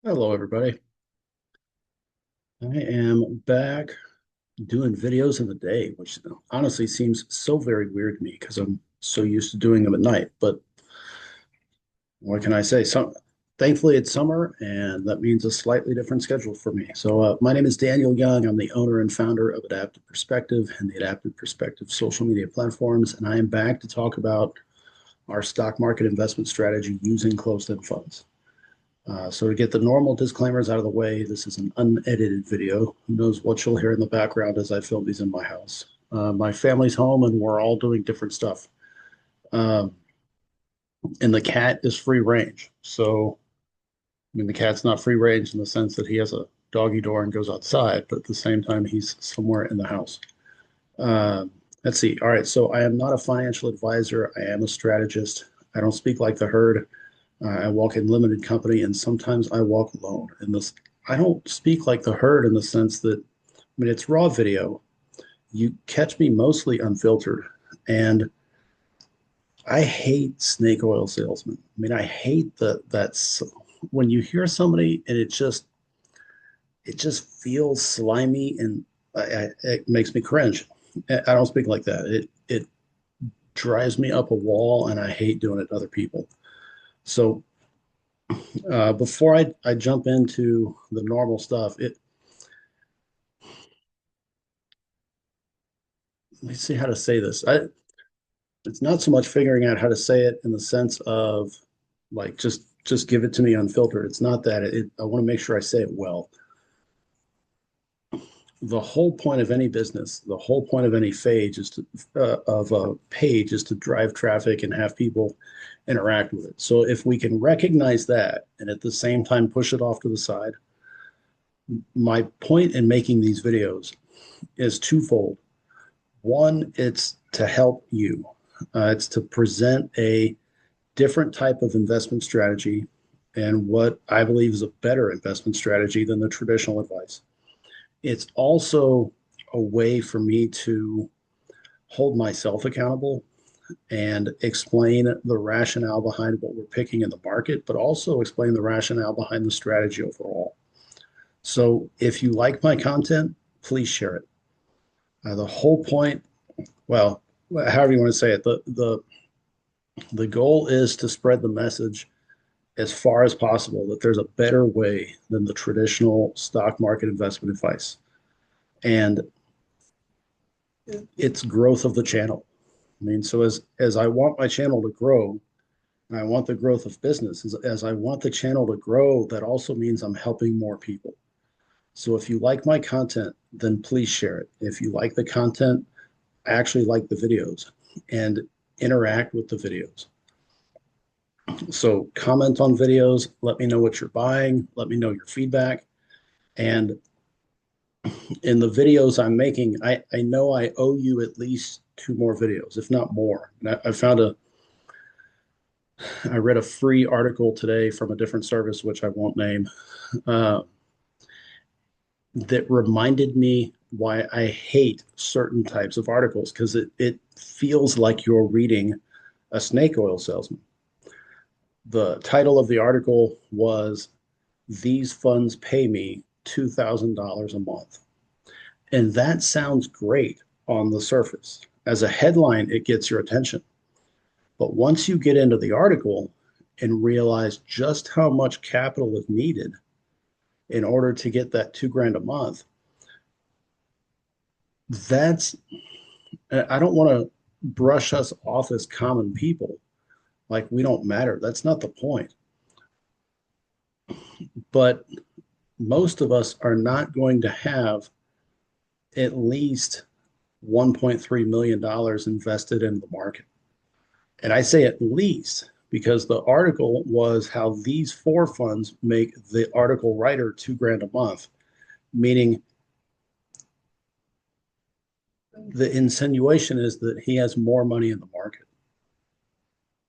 Hello, everybody. I am back doing videos in the day, which honestly seems so very weird to me because I'm so used to doing them at night. But what can I say? Thankfully, it's summer, and that means a slightly different schedule for me. My name is Daniel Young. I'm the owner and founder of Adaptive Perspective and the Adaptive Perspective social media platforms. And I am back to talk about our stock market investment strategy using closed-end funds. So to get the normal disclaimers out of the way, this is an unedited video. Who knows what you'll hear in the background as I film these in my house. My family's home and we're all doing different stuff. Um, and the cat is free range. So, I mean, the cat's not free range in the sense that he has a doggy door and goes outside, but at the same time, he's somewhere in the house. Let's see. All right. So I am not a financial advisor. I am a strategist. I don't speak like the herd. I walk in limited company, and sometimes I walk alone. And this, I don't speak like the herd in the sense that, I mean, it's raw video. You catch me mostly unfiltered, and I hate snake oil salesmen. I mean, I hate that's when you hear somebody and it just feels slimy, and it makes me cringe. I don't speak like that. It drives me up a wall, and I hate doing it to other people. So before I jump into the normal stuff, let me see how to say this. It's not so much figuring out how to say it in the sense of like just give it to me unfiltered. It's not that. I want to make sure I say it well. The whole point of any business, the whole point of any page is to of a page is to drive traffic and have people interact with it. So if we can recognize that and at the same time push it off to the side, my point in making these videos is twofold. One, it's to help you. It's to present a different type of investment strategy and what I believe is a better investment strategy than the traditional advice. It's also a way for me to hold myself accountable and explain the rationale behind what we're picking in the market, but also explain the rationale behind the strategy overall. So if you like my content, please share it. The whole point, well, however you want to say it, the goal is to spread the message as far as possible that there's a better way than the traditional stock market investment advice. And it's growth of the channel. I mean, so as I want my channel to grow, and I want the growth of business, as I want the channel to grow, that also means I'm helping more people. So if you like my content, then please share it. If you like the content, actually like the videos and interact with the videos. So comment on videos, let me know what you're buying, let me know your feedback. And in the videos I'm making, I know I owe you at least two more videos, if not more. And I read a free article today from a different service, which I won't name, uh, that reminded me why I hate certain types of articles because it feels like you're reading a snake oil salesman. The title of the article was These Funds Pay Me $2,000 a month. And that sounds great on the surface. As a headline, it gets your attention. But once you get into the article and realize just how much capital is needed in order to get that 2 grand a month, that's, I don't want to brush us off as common people like we don't matter. That's not the point. But most of us are not going to have at least $1.3 million invested in the market. And I say at least because the article was how these four funds make the article writer 2 grand a month, meaning the insinuation is that he has more money in the market.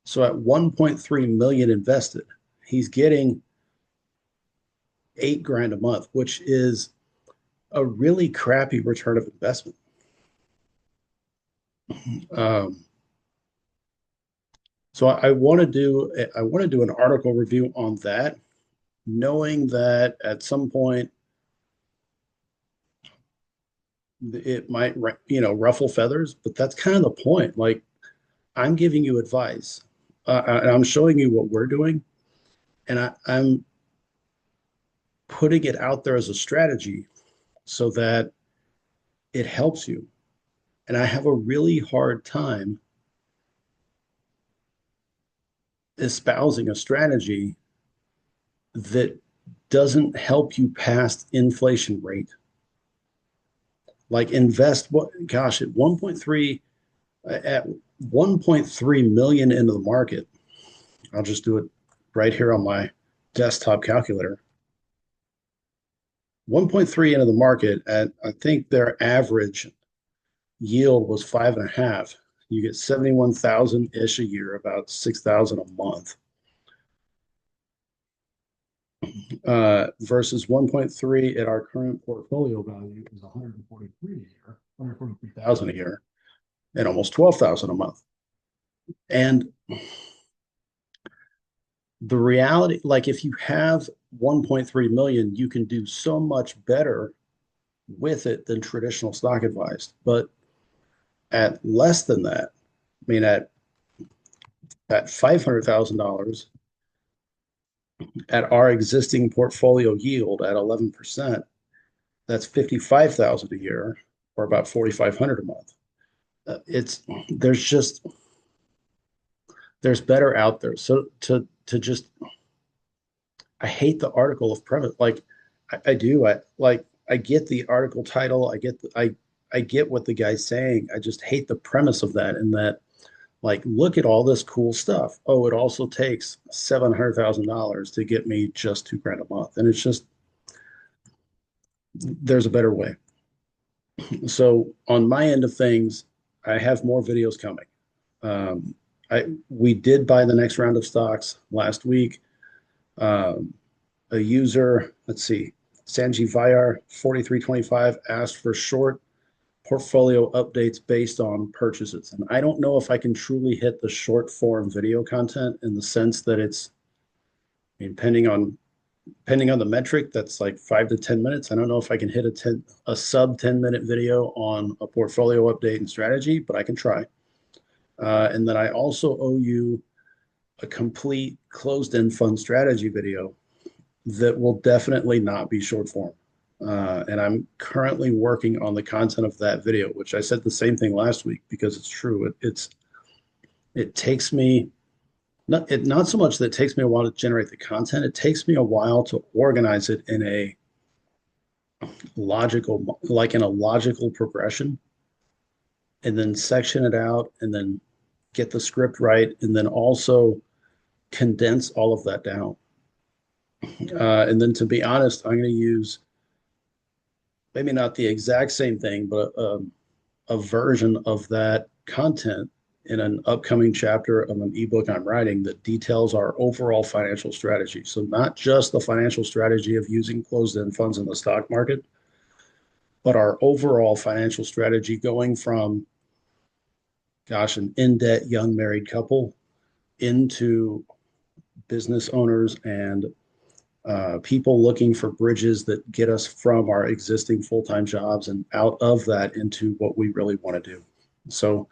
So at 1.3 million invested, he's getting 8 grand a month, which is a really crappy return of investment. Um, so I want to do an article review on that, knowing that at some point it might, ruffle feathers, but that's kind of the point. Like, I'm giving you advice, and I'm showing you what we're doing, and I'm putting it out there as a strategy so that it helps you. And I have a really hard time espousing a strategy that doesn't help you past inflation rate. Like invest what, gosh, at 1.3 million into the market. I'll just do it right here on my desktop calculator. 1.3 into the market at, I think their average yield was 5.5. You get 71,000 ish a year, about 6,000 a month. Versus 1.3 at our current portfolio value is 143 a year, 143,000 a year, and almost 12,000 a month. And the reality, like if you have 1.3 million, you can do so much better with it than traditional stock advised. But at less than that, I mean, at $500,000 at our existing portfolio yield at 11%, that's 55,000 a year or about 4,500 a month. It's there's just there's better out there. So to just I hate the article of premise. Like I do. I get the article title. I get what the guy's saying. I just hate the premise of that. And that like look at all this cool stuff. Oh, it also takes $700,000 to get me just 2 grand a month. And it's just there's a better way. So on my end of things, I have more videos coming. We did buy the next round of stocks last week. Um, a user, let's see, Sanjeev Vyar, 4325, asked for short portfolio updates based on purchases. And I don't know if I can truly hit the short form video content in the sense that it's, I mean, depending on the metric, that's like 5 to 10 minutes. I don't know if I can hit a sub 10-minute video on a portfolio update and strategy, but I can try. And then I also owe you a complete closed-end fund strategy video that will definitely not be short form. And I'm currently working on the content of that video, which I said the same thing last week because it's true. It takes me not so much that it takes me a while to generate the content. It takes me a while to organize it in a logical progression, and then section it out, and then get the script right, and then also condense all of that down. And then to be honest, I'm going to use maybe not the exact same thing, but a version of that content in an upcoming chapter of an ebook I'm writing that details our overall financial strategy. So not just the financial strategy of using closed-end funds in the stock market, but our overall financial strategy going from, gosh, an in-debt young married couple into business owners and people looking for bridges that get us from our existing full-time jobs and out of that into what we really want to do. So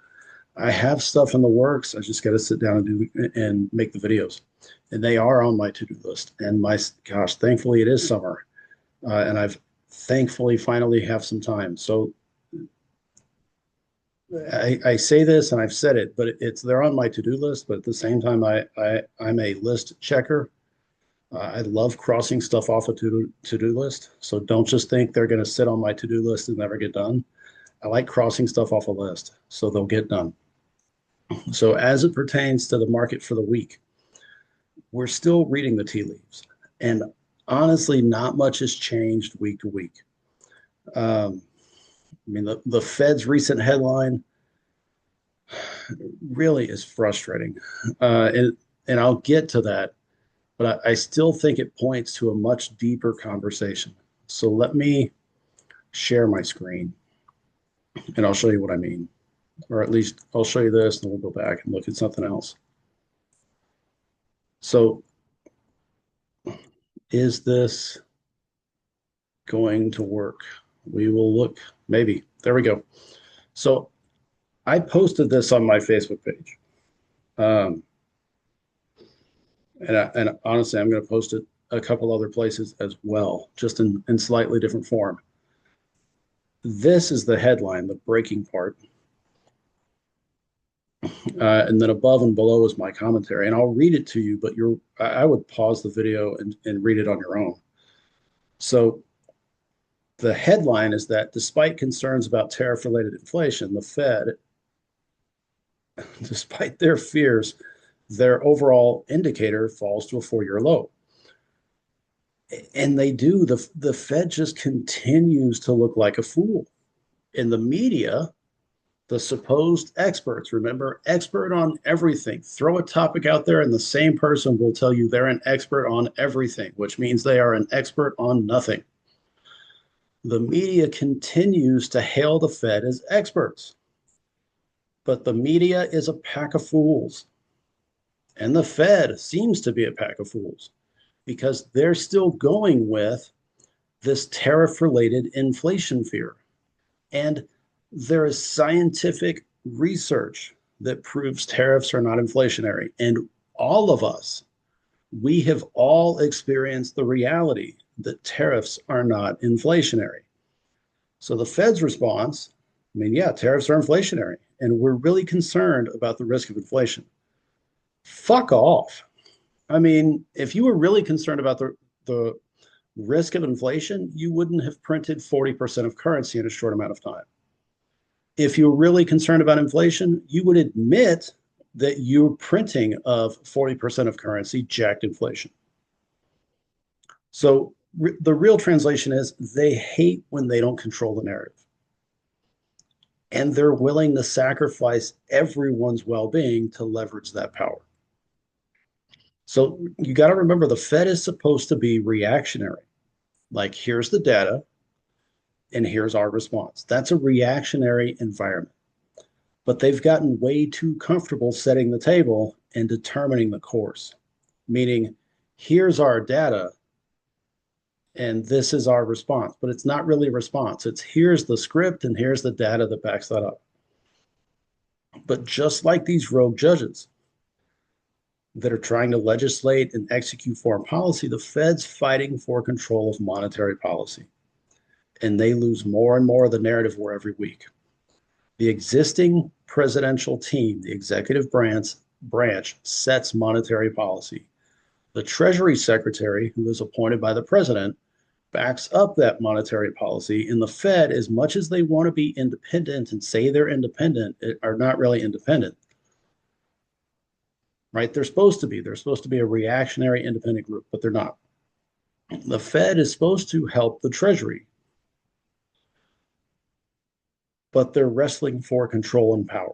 I have stuff in the works. I just got to sit down and do and make the videos, and they are on my to-do list. And my gosh, thankfully it is summer, and I've thankfully finally have some time. So I say this and I've said it, but it's they're on my to-do list. But at the same time, I'm a list checker. I love crossing stuff off a to-do list. So don't just think they're going to sit on my to-do list and never get done. I like crossing stuff off a list so they'll get done. So as it pertains to the market for the week, we're still reading the tea leaves. And honestly, not much has changed week to week. I mean, the Fed's recent headline really is frustrating. And I'll get to that, but I still think it points to a much deeper conversation. So let me share my screen and I'll show you what I mean. Or at least I'll show you this and we'll go back and look at something else. So Is this going to work? We will look, maybe. There we go. So I posted this on my Facebook page. Um, and honestly, I'm going to post it a couple other places as well, just in slightly different form. This is the headline, the breaking part. And then above and below is my commentary. And I'll read it to you, but I would pause the video and read it on your own. So the headline is that despite concerns about tariff related inflation, the Fed, despite their fears, their overall indicator falls to a 4-year low. And they do. The Fed just continues to look like a fool. In the media, the supposed experts, remember, expert on everything. Throw a topic out there, and the same person will tell you they're an expert on everything, which means they are an expert on nothing. The media continues to hail the Fed as experts, but the media is a pack of fools. And the Fed seems to be a pack of fools because they're still going with this tariff related inflation fear. And there is scientific research that proves tariffs are not inflationary. And all of us, we have all experienced the reality that tariffs are not inflationary. So the Fed's response, I mean, yeah, tariffs are inflationary, and we're really concerned about the risk of inflation. Fuck off. I mean, if you were really concerned about the risk of inflation, you wouldn't have printed 40% of currency in a short amount of time. If you're really concerned about inflation, you would admit that your printing of 40% of currency jacked inflation. So the real translation is they hate when they don't control the narrative. And they're willing to sacrifice everyone's well being to leverage that power. So you got to remember the Fed is supposed to be reactionary. Like, here's the data, and here's our response. That's a reactionary environment. But they've gotten way too comfortable setting the table and determining the course, meaning, here's our data, and this is our response. But it's not really a response. It's here's the script, and here's the data that backs that up. But just like these rogue judges that are trying to legislate and execute foreign policy, the Fed's fighting for control of monetary policy. And they lose more and more of the narrative war every week. The existing presidential team, the executive branch sets monetary policy. The Treasury Secretary, who is appointed by the president, backs up that monetary policy. And the Fed, as much as they want to be independent and say they're independent, are not really independent. Right? They're supposed to be. They're supposed to be a reactionary independent group, but they're not. The Fed is supposed to help the Treasury, but they're wrestling for control and power.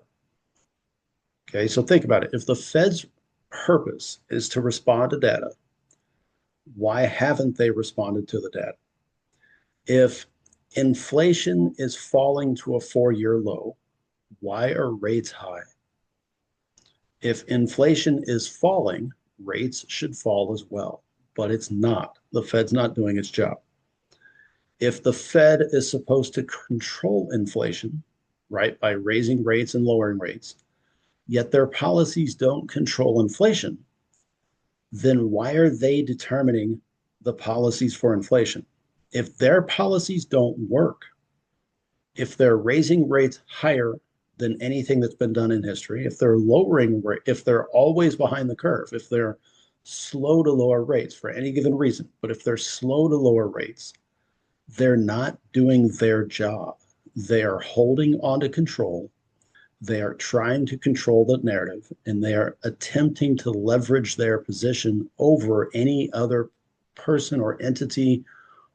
Okay, so think about it. If the Fed's purpose is to respond to data, why haven't they responded to the data? If inflation is falling to a 4-year low, why are rates high? If inflation is falling, rates should fall as well, but it's not. The Fed's not doing its job. If the Fed is supposed to control inflation, right, by raising rates and lowering rates, yet their policies don't control inflation, then why are they determining the policies for inflation? If their policies don't work, if they're raising rates higher than anything that's been done in history, if they're if they're always behind the curve, if they're slow to lower rates for any given reason, but if they're slow to lower rates, they're not doing their job. They are holding on to control. They are trying to control the narrative, and they are attempting to leverage their position over any other person or entity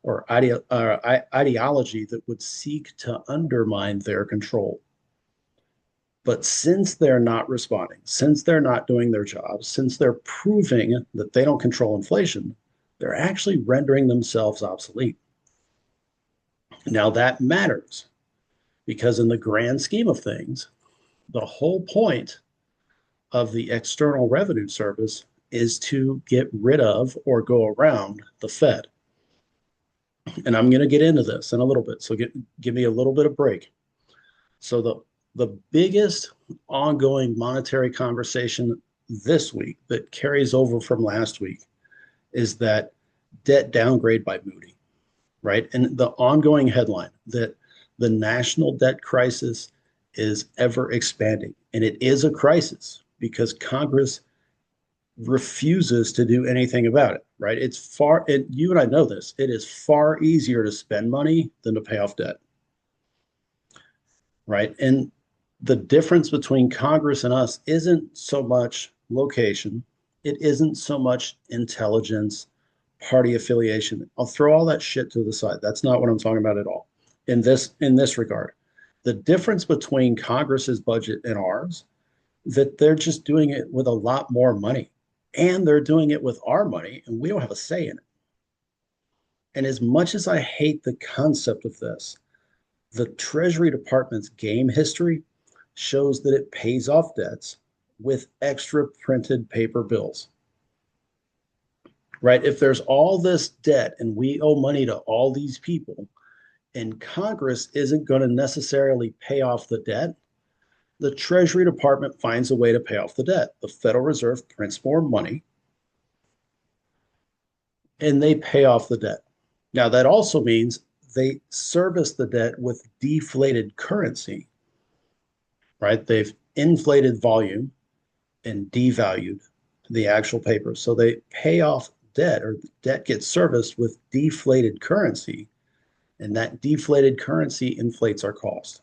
or ideology that would seek to undermine their control. But since they're not responding, since they're not doing their jobs, since they're proving that they don't control inflation, they're actually rendering themselves obsolete. Now that matters because, in the grand scheme of things, the whole point of the External Revenue Service is to get rid of or go around the Fed. And I'm going to get into this in a little bit. So give me a little bit of break. So the biggest ongoing monetary conversation this week that carries over from last week is that debt downgrade by Moody, right? And the ongoing headline that the national debt crisis is ever expanding. And it is a crisis because Congress refuses to do anything about it, right? It's far, and you and I know this, it is far easier to spend money than to pay off debt, right? And the difference between Congress and us isn't so much location, it isn't so much intelligence, party affiliation. I'll throw all that shit to the side. That's not what I'm talking about at all. In this regard, the difference between Congress's budget and ours, that they're just doing it with a lot more money, and they're doing it with our money, and we don't have a say in it. And as much as I hate the concept of this, the Treasury Department's game history shows that it pays off debts with extra printed paper bills, right? If there's all this debt and we owe money to all these people, and Congress isn't going to necessarily pay off the debt, the Treasury Department finds a way to pay off the debt. The Federal Reserve prints more money and they pay off the debt. Now, that also means they service the debt with deflated currency, right? They've inflated volume and devalued the actual paper. So they pay off debt, or debt gets serviced with deflated currency, and that deflated currency inflates our cost.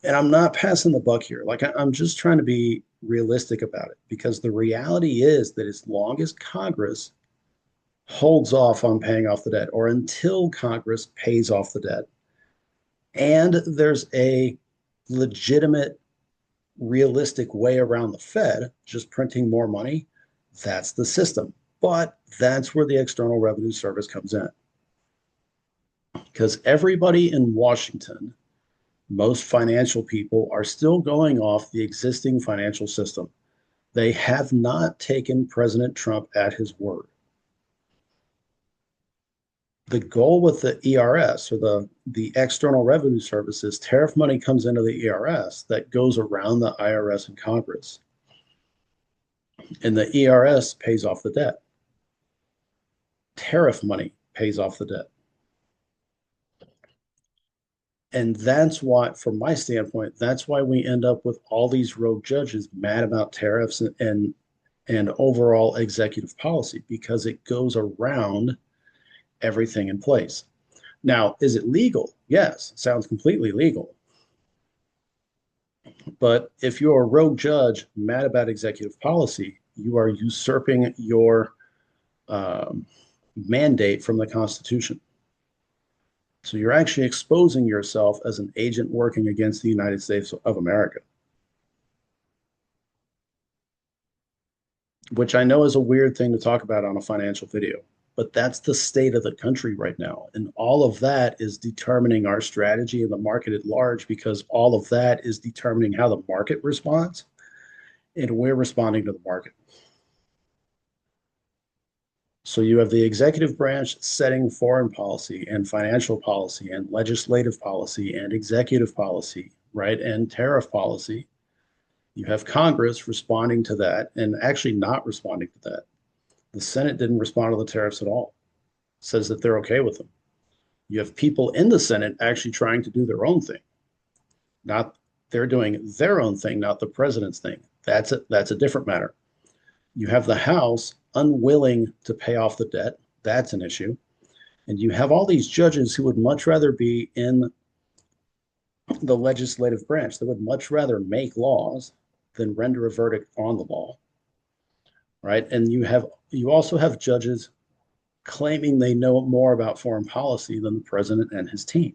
And I'm not passing the buck here. Like, I'm just trying to be realistic about it, because the reality is that as long as Congress holds off on paying off the debt, or until Congress pays off the debt, and there's a legitimate, realistic way around the Fed just printing more money, that's the system. But that's where the External Revenue Service comes in. Because everybody in Washington, most financial people, are still going off the existing financial system. They have not taken President Trump at his word. The goal with the ERS, or the External Revenue Service, is tariff money comes into the ERS that goes around the IRS and Congress. And the ERS pays off the debt. Tariff money pays off the debt. And that's why, from my standpoint, that's why we end up with all these rogue judges mad about tariffs and overall executive policy, because it goes around everything in place. Now, is it legal? Yes, it sounds completely legal. But if you're a rogue judge mad about executive policy, you are usurping your mandate from the Constitution. So you're actually exposing yourself as an agent working against the United States of America, which I know is a weird thing to talk about on a financial video, but that's the state of the country right now. And all of that is determining our strategy in the market at large, because all of that is determining how the market responds, and we're responding to the market. So you have the executive branch setting foreign policy and financial policy and legislative policy and executive policy, right? And tariff policy. You have Congress responding to that and actually not responding to that. The Senate didn't respond to the tariffs at all. It says that they're okay with them. You have people in the Senate actually trying to do their own thing. Not They're doing their own thing, not the president's thing. That's a different matter. You have the House unwilling to pay off the debt. That's an issue. And you have all these judges who would much rather be in the legislative branch. They would much rather make laws than render a verdict on the law, right? And you also have judges claiming they know more about foreign policy than the president and his team.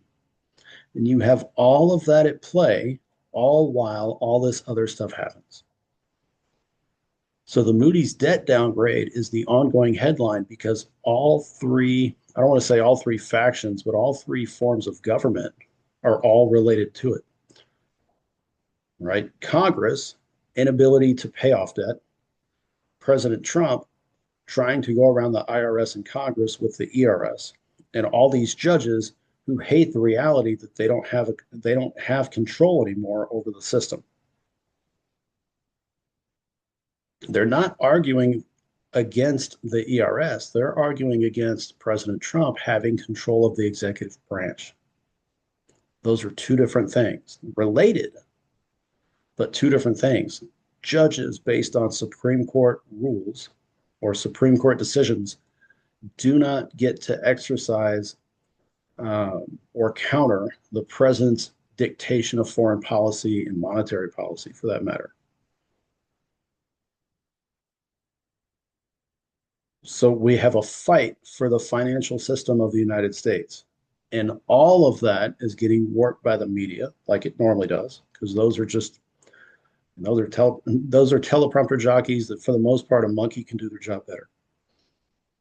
And you have all of that at play, all while all this other stuff happens. So the Moody's debt downgrade is the ongoing headline, because all three, I don't want to say all three factions, but all three forms of government are all related to it, right? Congress, inability to pay off debt. President Trump trying to go around the IRS and Congress with the ERS, and all these judges who hate the reality that they don't have control anymore over the system. They're not arguing against the ERS, they're arguing against President Trump having control of the executive branch. Those are two different things, related, but two different things. Judges, based on Supreme Court rules or Supreme Court decisions, do not get to exercise or counter the president's dictation of foreign policy and monetary policy, for that matter. So we have a fight for the financial system of the United States. And all of that is getting warped by the media, like it normally does, because those are teleprompter jockeys that, for the most part, a monkey can do their job better.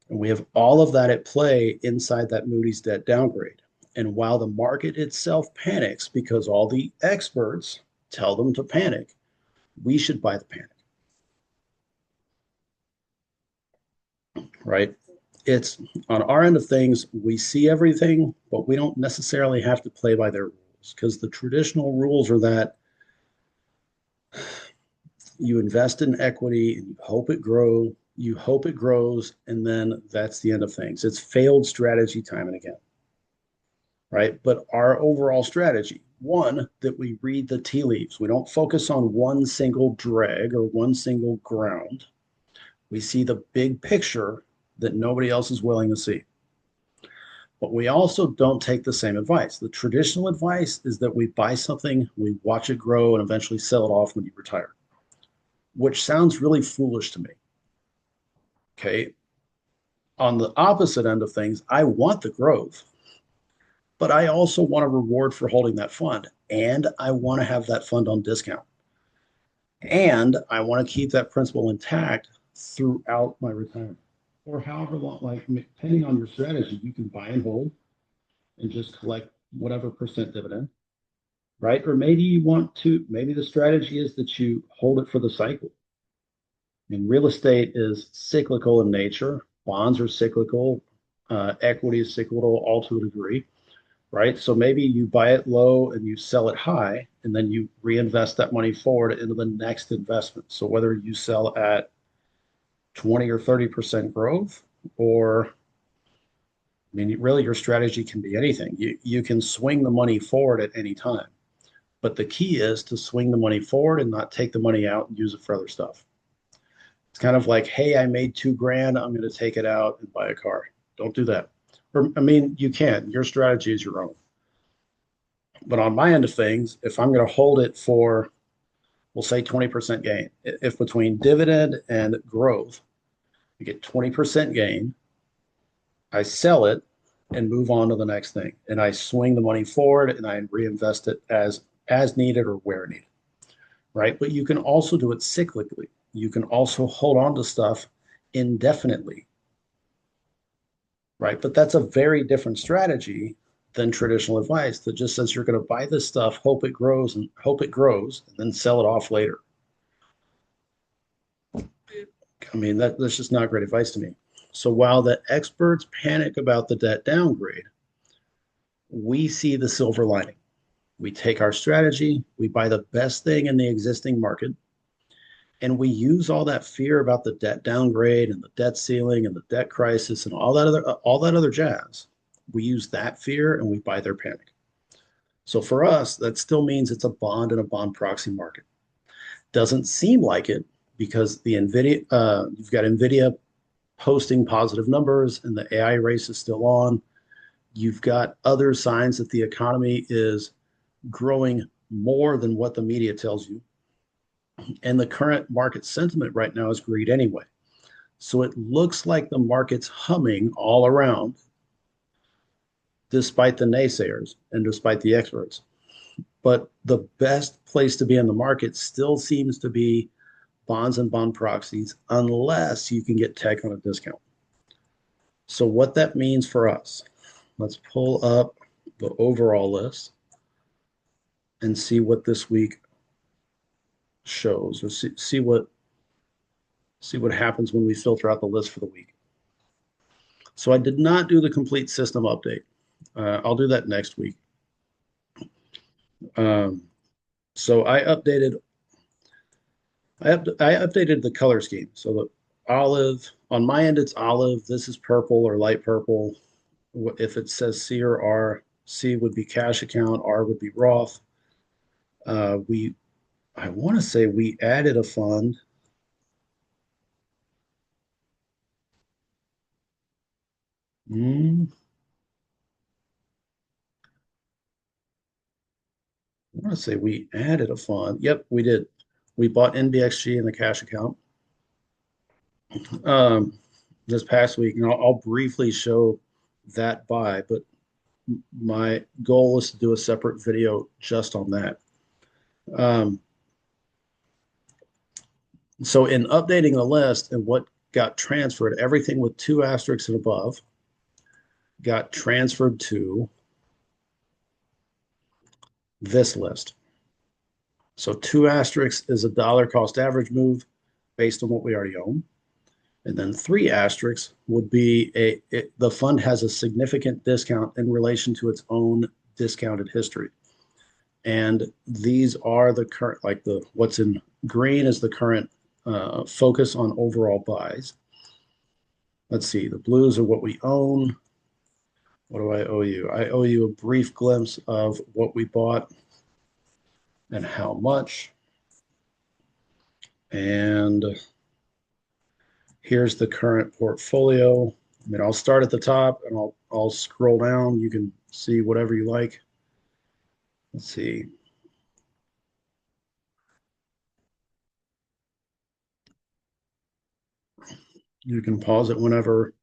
And we have all of that at play inside that Moody's debt downgrade. And while the market itself panics because all the experts tell them to panic, we should buy the panic, right? It's on our end of things, we see everything, but we don't necessarily have to play by their rules, because the traditional rules are that you invest in equity and you hope it grows, and then that's the end of things. It's failed strategy time and again, right? But our overall strategy, one, that we read the tea leaves. We don't focus on one single drag or one single ground. We see the big picture that nobody else is willing to see. But we also don't take the same advice. The traditional advice is that we buy something, we watch it grow, and eventually sell it off when you retire, which sounds really foolish to me. Okay. On the opposite end of things, I want the growth, but I also want a reward for holding that fund. And I want to have that fund on discount. And I want to keep that principal intact throughout my retirement, or however long, like depending on your strategy, you can buy and hold and just collect whatever percent dividend, right? Or maybe the strategy is that you hold it for the cycle. I mean, real estate is cyclical in nature. Bonds are cyclical. Equity is cyclical, all to a degree, right? So maybe you buy it low and you sell it high, and then you reinvest that money forward into the next investment. So whether you sell at 20 or 30% growth, or I mean, really your strategy can be anything. You can swing the money forward at any time. But the key is to swing the money forward and not take the money out and use it for other stuff. It's kind of like, hey, I made 2 grand. I'm going to take it out and buy a car. Don't do that. Or, I mean, you can. Your strategy is your own. But on my end of things, if I'm going to hold it for, we'll say 20% gain, if between dividend and growth, you get 20% gain, I sell it and move on to the next thing. And I swing the money forward and I reinvest it as needed or where needed. Right. But you can also do it cyclically. You can also hold on to stuff indefinitely. Right. But that's a very different strategy than traditional advice that just says you're going to buy this stuff, hope it grows, and then sell it off later. I mean, that's just not great advice to me. So while the experts panic about the debt downgrade, we see the silver lining. We take our strategy, we buy the best thing in the existing market, and we use all that fear about the debt downgrade and the debt ceiling and the debt crisis and all that other jazz. We use that fear and we buy their panic. So for us, that still means it's a bond and a bond proxy market. Doesn't seem like it because you've got Nvidia posting positive numbers and the AI race is still on. You've got other signs that the economy is growing more than what the media tells you. And the current market sentiment right now is greed anyway. So it looks like the market's humming all around, despite the naysayers and despite the experts. But the best place to be in the market still seems to be bonds and bond proxies, unless you can get tech on a discount. So what that means for us, let's pull up the overall list and see what this week shows, or see what See what happens when we filter out the list for the week. So I did not do the complete system update. I'll do that next week. Um, so I updated the color scheme. So the olive on my end, it's olive. This is purple or light purple. If it says C or R, C would be cash account, R would be Roth. We I want to say we added a fund. Hmm, I want to say we added a fund. Yep, we did. We bought NBXG in the cash account um, this past week, and I'll briefly show that buy. But my goal is to do a separate video just on that. Um, so in updating the list and what got transferred, everything with two asterisks and above got transferred to this list. So two asterisks is a dollar cost average move based on what we already own. And then three asterisks would be the fund has a significant discount in relation to its own discounted history. And these are the current, like the what's in green is the current focus on overall buys. Let's see, the blues are what we own. What do I owe you? I owe you a brief glimpse of what we bought and how much. And here's the current portfolio. I mean, I'll start at the top and I'll scroll down. You can see whatever you like. Let's see. You can pause it whenever,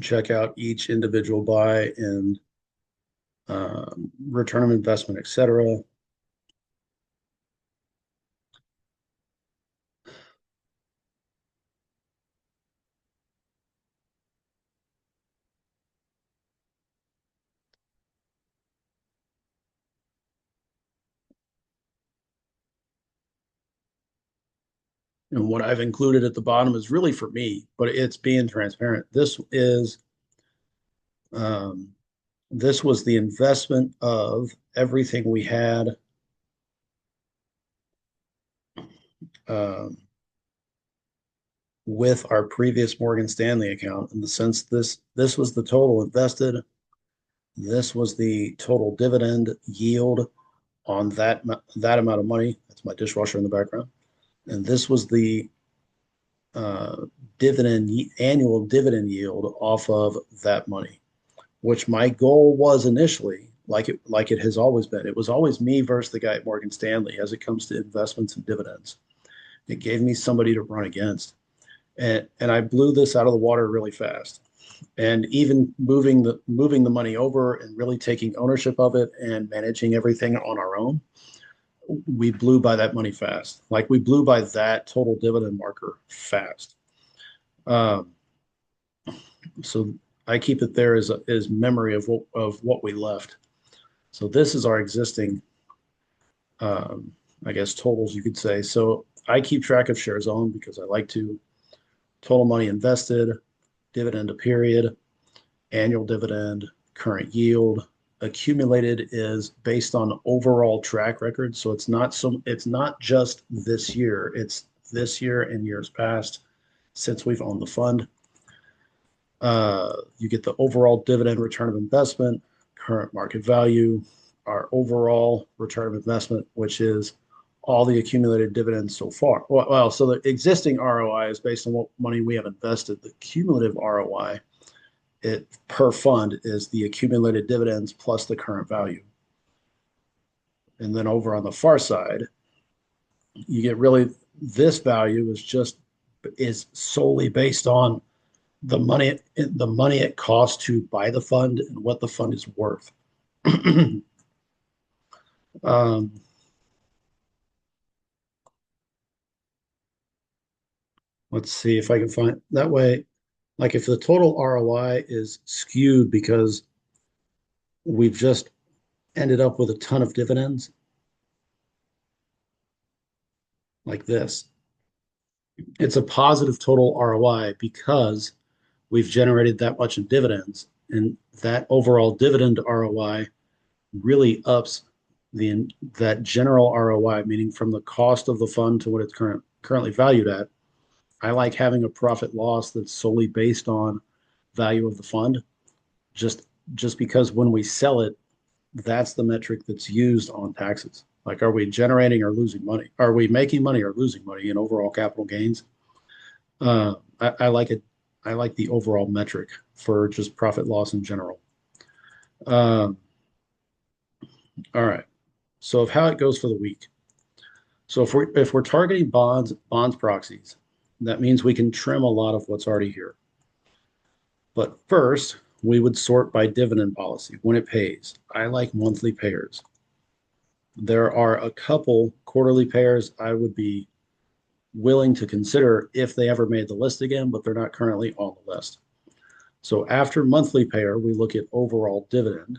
check out each individual buy and return on investment, etc. And what I've included at the bottom is really for me, but it's being transparent. Um, this was the investment of everything we had um, with our previous Morgan Stanley account. In the sense, this was the total invested. This was the total dividend yield on that amount of money. That's my dishwasher in the background. And this was the uh, dividend annual dividend yield off of that money, which my goal was initially, like it has always been. It was always me versus the guy at Morgan Stanley as it comes to investments and dividends. It gave me somebody to run against, and I blew this out of the water really fast. And even moving the money over and really taking ownership of it and managing everything on our own, we blew by that money fast. Like we blew by that total dividend marker fast. Um, so I keep it there as memory of what we left. So this is our existing, um, I guess, totals you could say. So I keep track of shares owned because I like to. Total money invested, dividend a period, annual dividend, current yield. Accumulated is based on overall track record. So it's not just this year. It's this year and years past since we've owned the fund. You get the overall dividend return of investment, current market value, our overall return of investment, which is all the accumulated dividends so far. So the existing ROI is based on what money we have invested. The cumulative ROI it per fund is the accumulated dividends plus the current value. And then over on the far side, you get really this value is solely based on the money it costs to buy the fund and what the fund is worth. um, let's see if I can find that way. Like if the total ROI is skewed because we've just ended up with a ton of dividends like this, It's a positive total ROI because we've generated that much in dividends, and that overall dividend ROI really ups the that general ROI, meaning from the cost of the fund to what it's currently valued at. I like having a profit loss that's solely based on value of the fund, just just because when we sell it, that's the metric that's used on taxes. Like, are we generating or losing money? Are we making money or losing money in overall capital gains? I like it. I like the overall metric for just profit loss in general. Um, all right. So of how it goes for the week. So if we're targeting bonds proxies, that means we can trim a lot of what's already here. But first, we would sort by dividend policy when it pays. I like monthly payers. There are a couple quarterly payers I would be willing to consider if they ever made the list again, but they're not currently on the list. So after monthly payer, we look at overall dividend.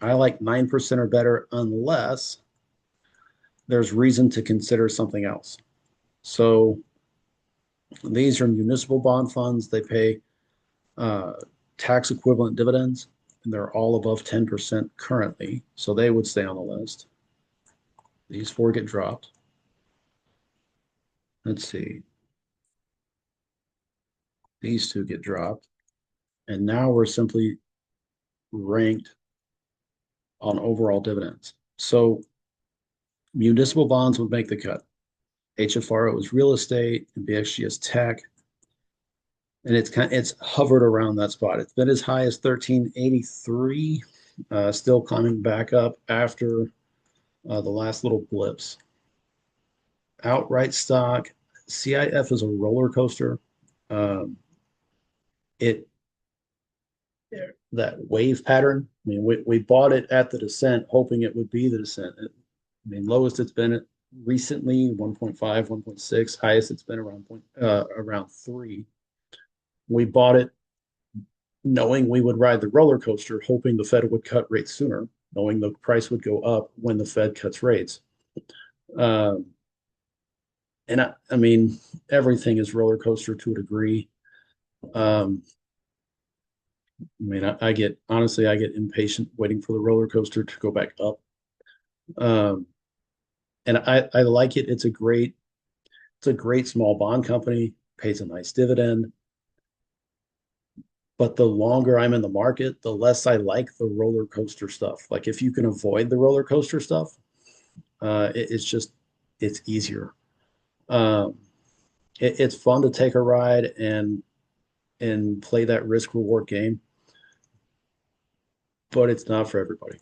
I like 9% or better unless there's reason to consider something else. So these are municipal bond funds. They pay uh, tax equivalent dividends, and they're all above 10% currently. So they would stay on the list. These four get dropped. Let's see. These two get dropped. And now we're simply ranked on overall dividends. So municipal bonds would make the cut. HFRO is real estate, and BXG is tech, and it's hovered around that spot. It's been as high as 1383, still climbing back up after the last little blips. Outright stock, CIF is a roller coaster. Um, it that wave pattern. I mean, we bought it at the descent, hoping it would be the descent. I mean, lowest it's been at recently 1.5, 1.6, highest it's been around 3. We bought it knowing we would ride the roller coaster, hoping the Fed would cut rates sooner, knowing the price would go up when the Fed cuts rates. Um, and I mean, everything is roller coaster to a degree. Um, I mean, I get honestly, I get impatient waiting for the roller coaster to go back up. Um, and I like it. It's a great small bond company, pays a nice dividend. But the longer I'm in the market, the less I like the roller coaster stuff. Like if you can avoid the roller coaster stuff, it's easier. Um, it's fun to take a ride and play that risk reward game, but it's not for everybody.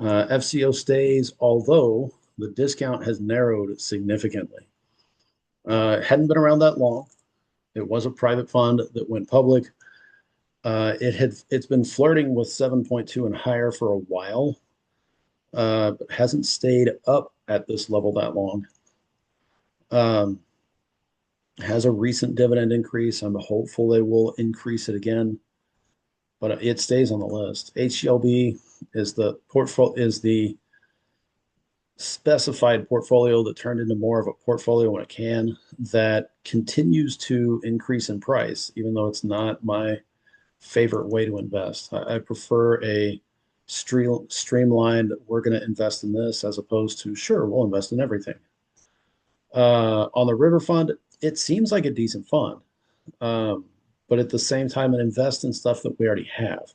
FCO stays, although the discount has narrowed significantly. It hadn't been around that long. It was a private fund that went public. It's been flirting with 7.2 and higher for a while, but hasn't stayed up at this level that long. Um, has a recent dividend increase. I'm hopeful they will increase it again, but it stays on the list. HGLB is the specified portfolio that turned into more of a portfolio when it can that continues to increase in price, even though it's not my favorite way to invest. I prefer a streamlined, we're going to invest in this as opposed to, sure, we'll invest in everything. On the river fund, it seems like a decent fund, um, but at the same time, it invests in stuff that we already have.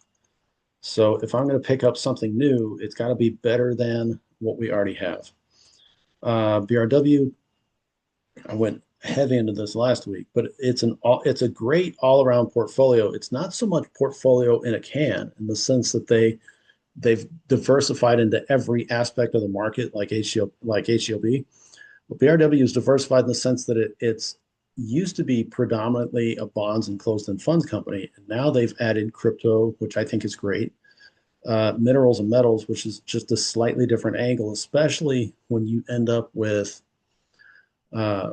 So if I'm going to pick up something new, it's got to be better than what we already have. BRW, I went heavy into this last week, but it's a great all around portfolio. It's not so much portfolio in a can in the sense that they've diversified into every aspect of the market like HGLB. But BRW is diversified in the sense that it's used to be predominantly a bonds and closed-end funds company, and now they've added crypto, which I think is great, minerals and metals, which is just a slightly different angle, especially when you end up with uh,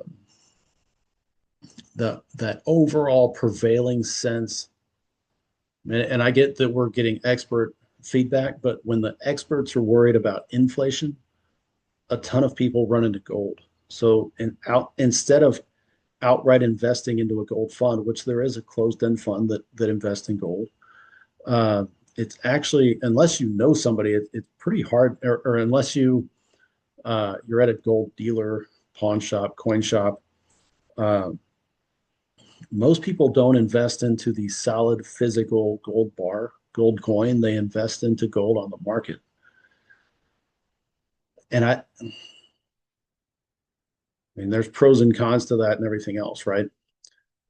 that overall prevailing sense. And I get that we're getting expert feedback, but when the experts are worried about inflation, a ton of people run into gold. So instead of outright investing into a gold fund, which there is a closed-end fund that invests in gold, uh, it's actually, unless you know somebody, it's pretty hard, or unless you're at a gold dealer, pawn shop, coin shop. Uh, Most people don't invest into the solid physical gold bar, gold coin. They invest into gold on the market. And I mean, there's pros and cons to that and everything else, right?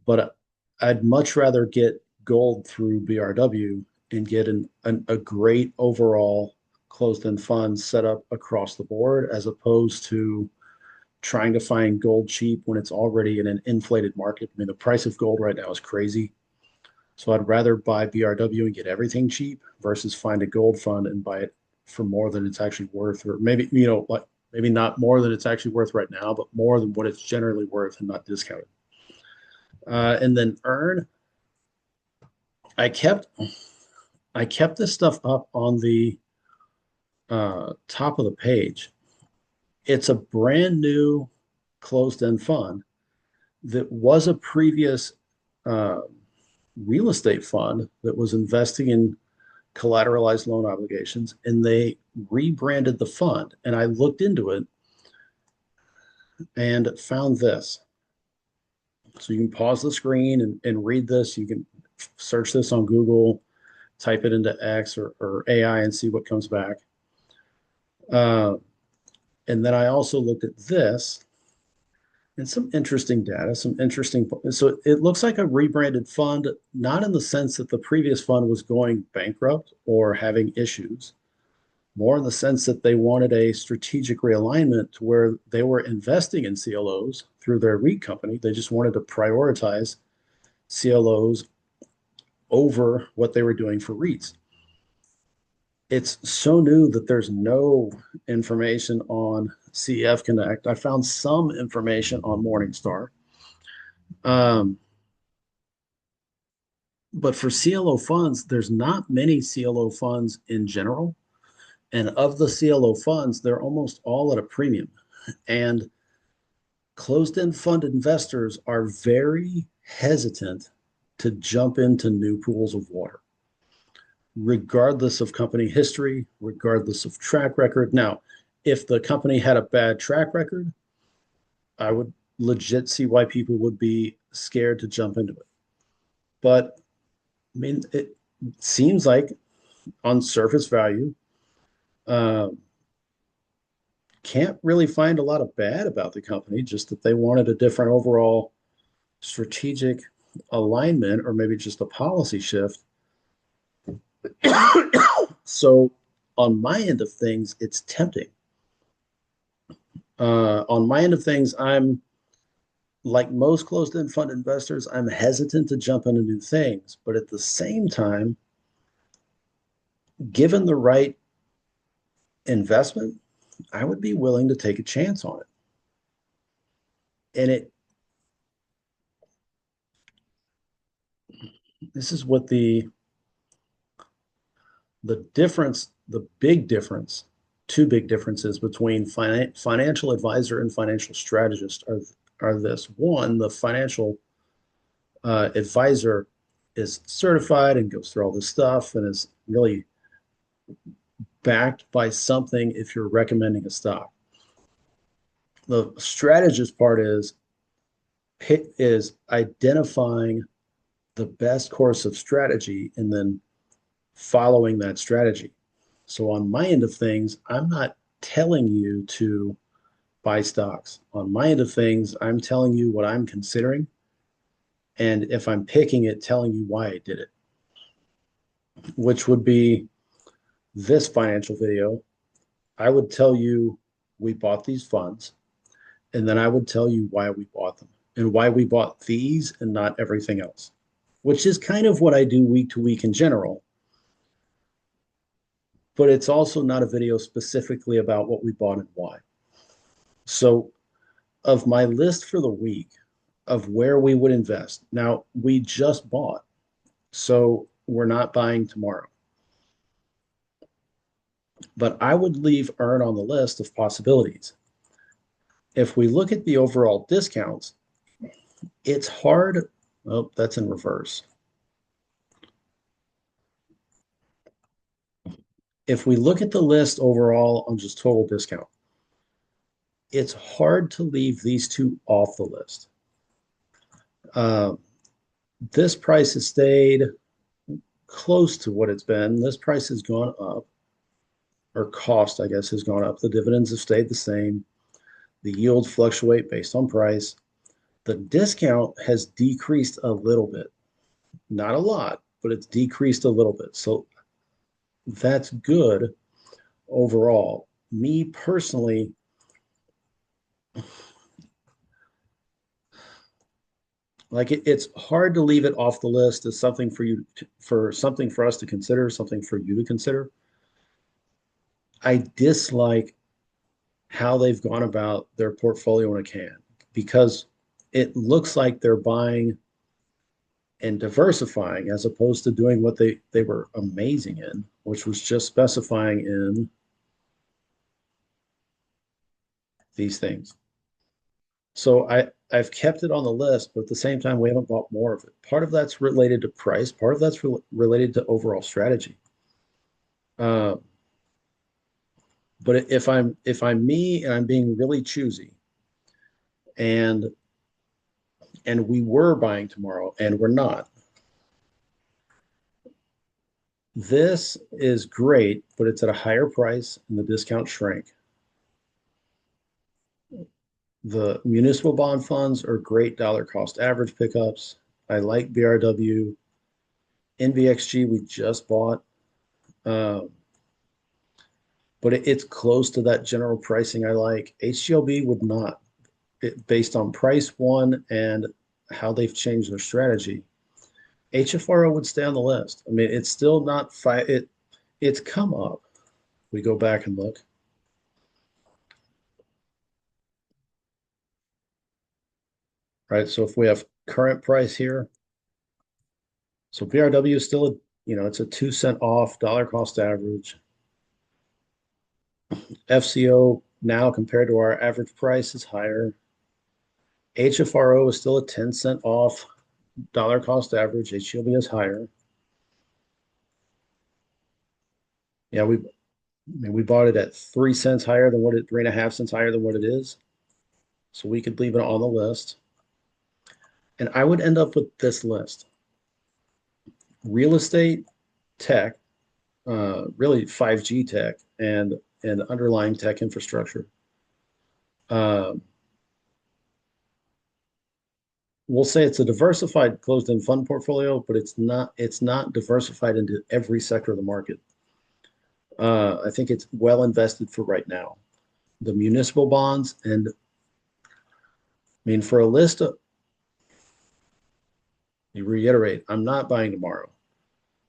But I'd much rather get gold through BRW and get a great overall closed-end fund set up across the board as opposed to trying to find gold cheap when it's already in an inflated market. I mean, the price of gold right now is crazy. So I'd rather buy BRW and get everything cheap versus find a gold fund and buy it for more than it's actually worth, or maybe, like maybe not more than it's actually worth right now, but more than what it's generally worth and not discounted. And then earn, I kept I kept this stuff up on the top of the page. It's a brand new closed-end fund that was a previous uh, real estate fund that was investing in collateralized loan obligations, and they rebranded the fund. And I looked into it and found this. So you can pause the screen and read this. You can search this on Google, type it into X or AI and see what comes back. Uh, and then I also looked at this and some interesting data, some interesting. So it looks like a rebranded fund, not in the sense that the previous fund was going bankrupt or having issues, more in the sense that they wanted a strategic realignment to where they were investing in CLOs through their REIT company. They just wanted to prioritize CLOs over what they were doing for REITs. It's so new that there's no information on CF Connect. I found some information on Morningstar. Um, but for CLO funds, there's not many CLO funds in general. And of the CLO funds, they're almost all at a premium. And closed-end fund investors are very hesitant to jump into new pools of water, regardless of company history, regardless of track record. Now, if the company had a bad track record, I would legit see why people would be scared to jump into it. But I mean, it seems like on surface value, uh, can't really find a lot of bad about the company, just that they wanted a different overall strategic alignment or maybe just a policy shift. So on my end of things, it's tempting. On my end of things, I'm like most closed-end fund investors, I'm hesitant to jump into new things, but at the same time, given the right investment, I would be willing to take a chance on it. And this is what the difference, the big difference, two big differences between financial advisor and financial strategist are this. One, the financial advisor is certified and goes through all this stuff and is really backed by something if you're recommending a stock. The strategist part is identifying the best course of strategy and then following that strategy. So on my end of things, I'm not telling you to buy stocks. On my end of things, I'm telling you what I'm considering. And if I'm picking it, telling you why I did it, which would be this financial video. I would tell you we bought these funds, and then I would tell you why we bought them and why we bought these and not everything else, which is kind of what I do week to week in general. But it's also not a video specifically about what we bought and why. So, of my list for the week of where we would invest, now we just bought, so we're not buying tomorrow. But I would leave earn on the list of possibilities. if we look at the overall discounts, it's hard. Oh, that's in reverse. If we look at the list overall on just total discount, it's hard to leave these two off the list. Uh, this price has stayed close to what it's been. This price has gone up, or cost, I guess, has gone up. The dividends have stayed the same. The yields fluctuate based on price. The discount has decreased a little bit, not a lot, but it's decreased a little bit. So that's good overall. Me personally, like it's hard to leave it off the list as something for you for something for us to consider, something for you to consider. I dislike how they've gone about their portfolio in a can because it looks like they're buying and diversifying as opposed to doing what they were amazing in, which was just specifying in these things. So I've kept it on the list, but at the same time, we haven't bought more of it. Part of that's related to price. Part of that's related to overall strategy. Uh, but if I'm me and I'm being really choosy, and we were buying tomorrow and we're not, this is great, but it's at a higher price and the discount shrank. The municipal bond funds are great dollar cost average pickups. I like BRW. NVXG we just bought, uh, but it's close to that general pricing I like. HGLB would not, based on price one and how they've changed their strategy. HFRO would stay on the list. I mean, it's still not it's come up. We go back and look, right? So if we have current price here, so BRW is still it's a 2 cent off dollar cost average. FCO now compared to our average price is higher. HFRO is still a 10 cent off dollar cost average. HGLB is higher. Yeah, I mean, we bought it at 3 cents higher than what 3.5 cents higher than what it is. So we could leave it on the list. And I would end up with this list: real estate, tech, really 5G tech, and underlying tech infrastructure. Uh, we'll say it's a diversified closed-end fund portfolio, but it's not diversified into every sector of the market. I think it's well invested for right now. The municipal bonds, and I mean, for a list of, you reiterate, I'm not buying tomorrow.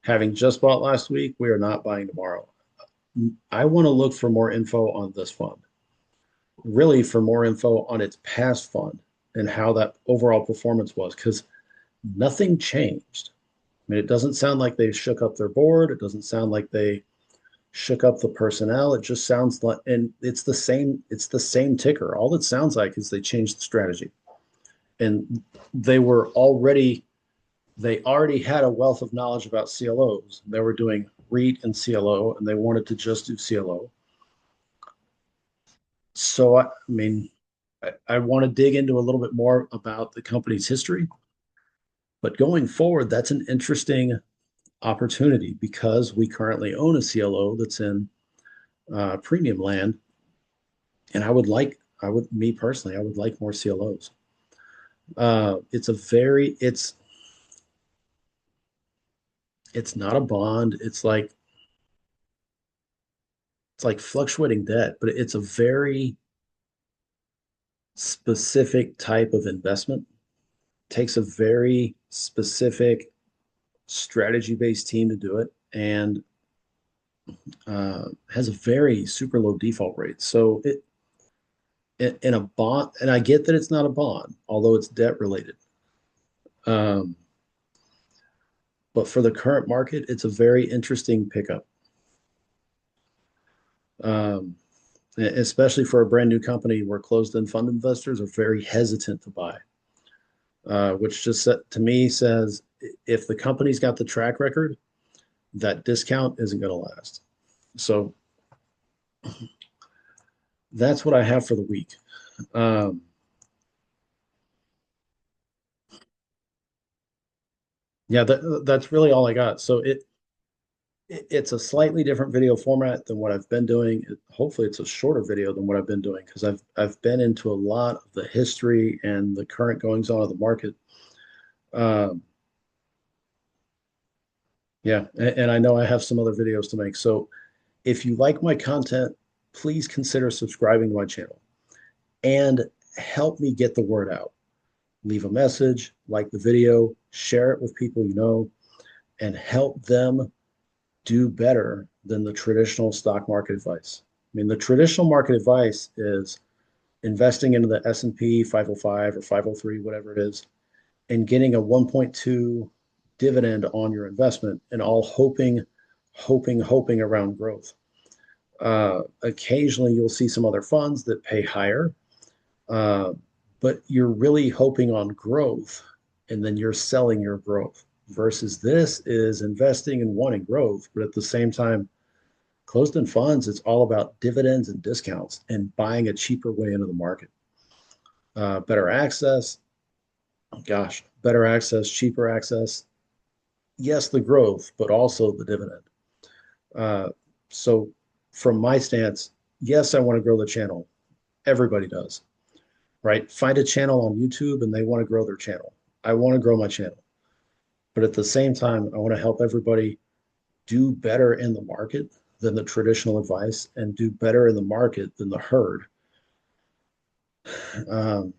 Having just bought last week, we are not buying tomorrow. I want to look for more info on this fund, really for more info on its past fund and how that overall performance was, because nothing changed. I mean, it doesn't sound like they shook up their board. It doesn't sound like they shook up the personnel. It just sounds like, and it's the same ticker. All it sounds like is they changed the strategy. And they were already, they already had a wealth of knowledge about CLOs. They were doing REIT and CLO, and they wanted to just do CLO. So, I mean, I want to dig into a little bit more about the company's history, but going forward, that's an interesting opportunity because we currently own a CLO that's in premium land, and me personally, I would like more CLOs. It's not a bond. It's like fluctuating debt, but it's a very specific type of investment. Takes a very specific strategy-based team to do it, and has a very super low default rate. So in a bond, and I get that it's not a bond, although it's debt related. Um, but for the current market, it's a very interesting pickup. Um, especially for a brand new company where closed-end fund investors are very hesitant to buy, which to me says if the company's got the track record, that discount isn't going to last. So that's what I have for the week. Um, yeah, that's really all I got. So it's a slightly different video format than what I've been doing. Hopefully, it's a shorter video than what I've been doing because I've been into a lot of the history and the current goings on of the market. Um, yeah, and I know I have some other videos to make. So if you like my content, please consider subscribing to my channel and help me get the word out. Leave a message, like the video, share it with people you know, and help them do better than the traditional stock market advice. I mean, the traditional market advice is investing into the S&P 505 or 503, whatever it is, and getting a 1.2 dividend on your investment and all hoping around growth. Occasionally, you'll see some other funds that pay higher, uh, but you're really hoping on growth, and then you're selling your growth. Versus this is investing and wanting growth, but at the same time, closed-end funds, it's all about dividends and discounts and buying a cheaper way into the market. Better access, gosh, better access, cheaper access. Yes, the growth, but also the dividend. Uh, so, from my stance, yes, I want to grow the channel. Everybody does, right? Find a channel on YouTube and they want to grow their channel. I want to grow my channel. But at the same time, I want to help everybody do better in the market than the traditional advice and do better in the market than the herd. Um,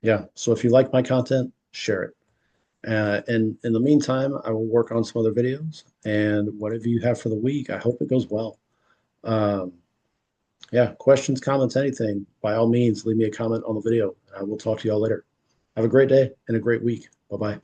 yeah. So if you like my content, share it. And in the meantime, I will work on some other videos and whatever you have for the week, I hope it goes well. Um, yeah, questions, comments, anything, by all means, leave me a comment on the video. I will talk to y'all later. Have a great day and a great week. Bye bye.